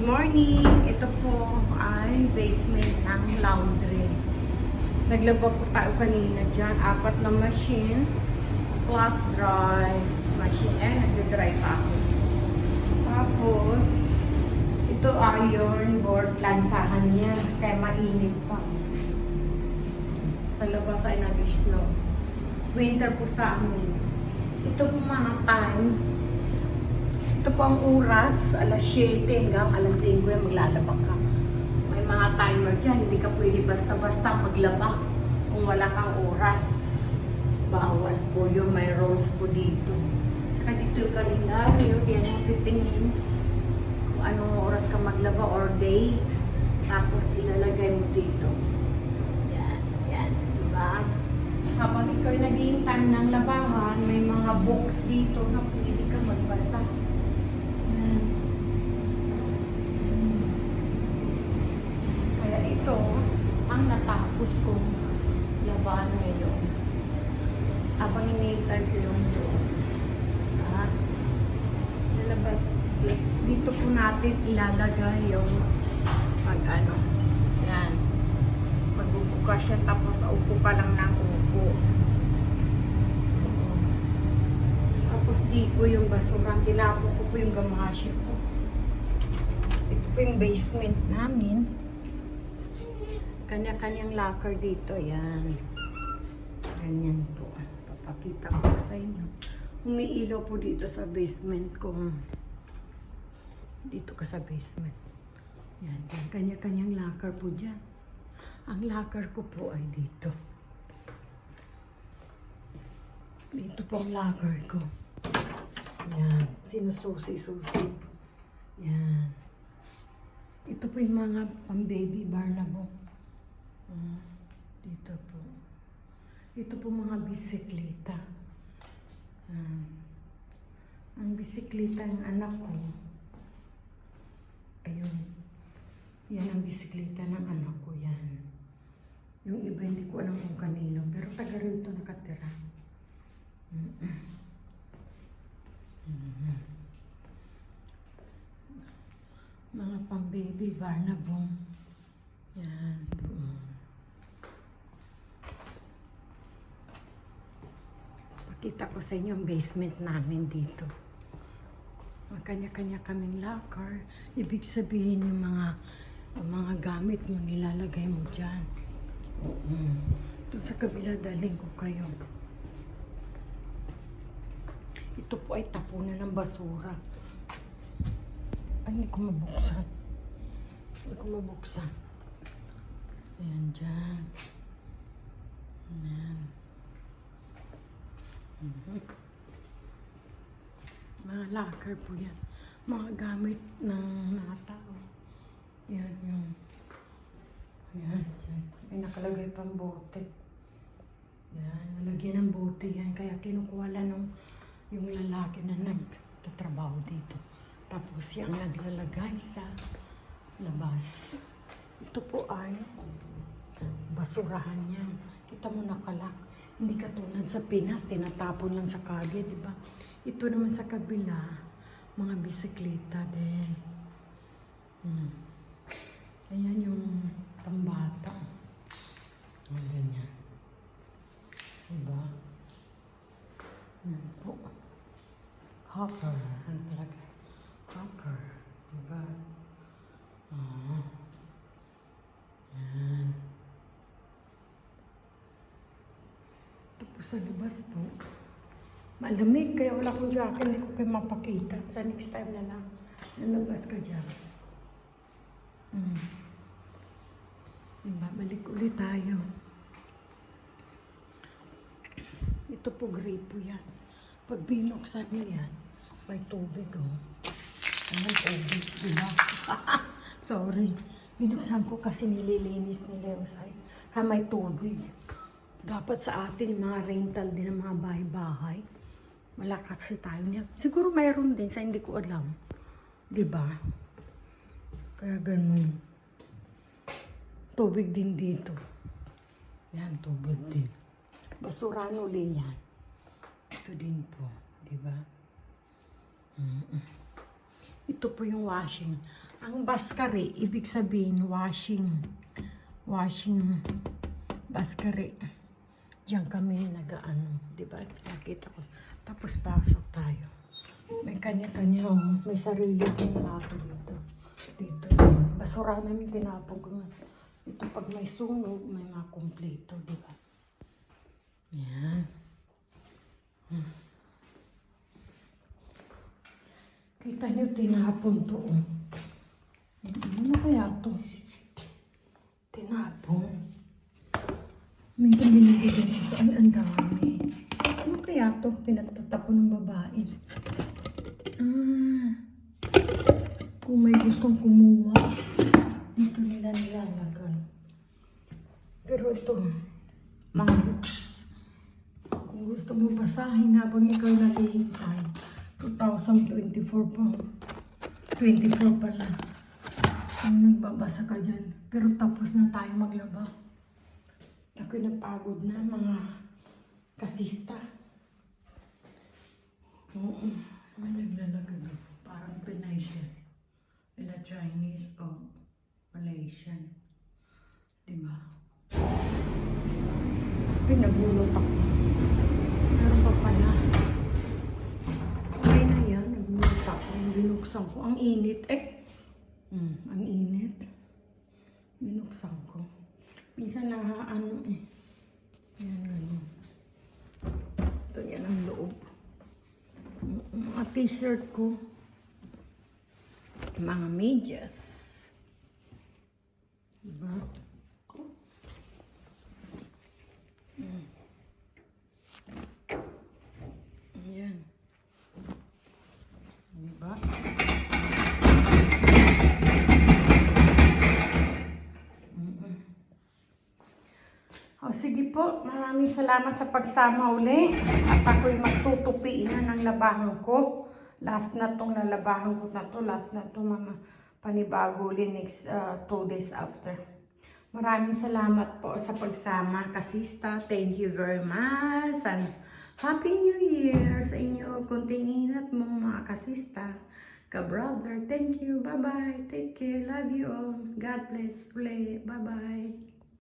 Morning! Ito po ay basement ng laundry. Naglaba po tayo kanina dyan. 4 na machine plus dry machine. Nagdodry pa ako. Tapos, ito iron board. Lansahan niya. Kaya mainit pa. Sa labas ay nag-snow. Winter po sa amin. Ito po mga time. Ito po ang oras, alas 7 hanggang alas 5 maglalaba ka. May mga timer dyan, hindi ka pwede basta-basta maglaba kung wala kang oras. Bawal po yung may rules po dito. Saka dito yung kalendaryo, diyan mo titingin kung anong oras ka maglaba or date. Tapos ilalagay mo dito. Yan, diba? Kapag ikaw naghihintay ng labahan, may mga box dito na pwede ka magbasa. Kaya ito ang natapos kong laban ngayon. Habang hinihintay ko yung doon. Dito po natin ilalagay yung yan. Magbubukas siya tapos upo ka lang ng upo. Tapos di po yung basura. Tinapon ko po yung gamashi ko. Ito po yung basement namin. Kanya-kanyang locker dito. Yan. Ganyan po. Papakita ko sa inyo. Umiilaw po dito sa basement ko. Dito ka sa basement. Yan. Kanya-kanyang locker po dyan. Ang locker ko po ay dito. Dito po ang locker ko. Yan. Sinususi-susi. Yan. Ito po yung mga pang-baby Barnabo. Dito po. Ito po mga bisikleta. Ang bisikleta ng anak ko. Ayun. Yan ang bisikleta ng anak ko. Yan. Yung iba hindi ko alam kung kanino. Pero taga rito nakatira. Mga pang-baby Barnabo. Yan. Doon. Pakita ko sa inyo ang basement namin dito. Kanya-kanya kaming locker. Ibig sabihin yung mga gamit mo nilalagay mo dyan. Doon sa kabila daling ko kayo. Ito po ay tapunan ng basura. Ay, hindi ko mabuksan. Ayan dyan. Ayan. Mga locker po yan. Mga gamit ng mga tao. Yan yung. Ayan dyan. May nakalagay pang bote. Yan. Nalagyan ng bote yan. Kaya kinukuha lang yung lalaki na nagtatrabaho dito. Tapos siyang naglalagay sa labas. Ito po ay basurahan niya. Kita mo nakalak. Hindi katulad sa Pinas, tinatapon lang sa kalye, di ba? Ito naman sa kabila, mga bisikleta din. Ayan yung pambata. Ang ganyan. Diba? Yan po. Hopper. Ano talaga? Hopper. Diba? Yan. Tapos sa labas po, malamig. Kaya wala akong jacket. Hindi ko kayo mapakita. Sa next time na lang. Nalabas ka dyan. Diba? Balik ulit tayo. Ito po gripo yan. Pag binuksan mo yan, may tubig May tubig, diba? Sorry. Binuksan ko kasi nililinis nila yung side. Kaya may tubig. Dapat sa atin yung mga rental din ng mga bahay-bahay. Wala kasi tayo niya. Siguro mayroon din sa hindi ko alam. Diba? Kaya ganun. Tubig din dito. Yan, tubig din. Basurahan uli yan. Ito din po. Diba? Ito po yung washing. Ang baskari, ibig sabihin washing. Washing baskari. Diyan kami nag-ano, di ba? Nakita ko. Tapos pasok tayo. May kanya-kanya, may sarili kong lato dito. Dito. Basura namin tinapon ko. Ito pag may sunog, may mga kumpleto, di ba? Yan. Kita niyo, tinapon to. Ano kaya to? Tinapon. Minsan binibigyan ko. Ay, ang dami. Ano kaya to? Pinagtatapon ng babae. Kung may gustong kumuha, dito nila nilalagay. Pero ito, mga books. Kung gusto mo basahin habang ikaw naghihintay, 2024 pa. 24 pala. Kung nagbabasa ka dyan. Pero tapos na tayo maglaba. Ako'y napagod na, mga kasista. Oo. May naglalagay na. Parang Pinay siya. Ila Chinese o Malaysian. Diba? Ay, nagulot ako. Meron pa pala. Okay na yan. Nagulot ako. Binuksan ko. Ang init. Ang init. Binuksan ko. Minsan ano Yan, gano'n. Ito yan ang loob. Mga t-shirt ko. Mga medyas. Diba? Ayan. Diba? O sige po, maraming salamat sa pagsama uli. At ako'y magtutupi na ng labahan ko. Last na tong lalabahan ko na to. Last na to, mga panibago uli next 2 days after. Maraming salamat po sa pagsama, kasista. Thank you very much. And Happy New Year sa inyo. Kunting ingat mo mga kasista. Ka-brother, thank you. Bye-bye. Take care. Love you all. God bless. Bye-bye.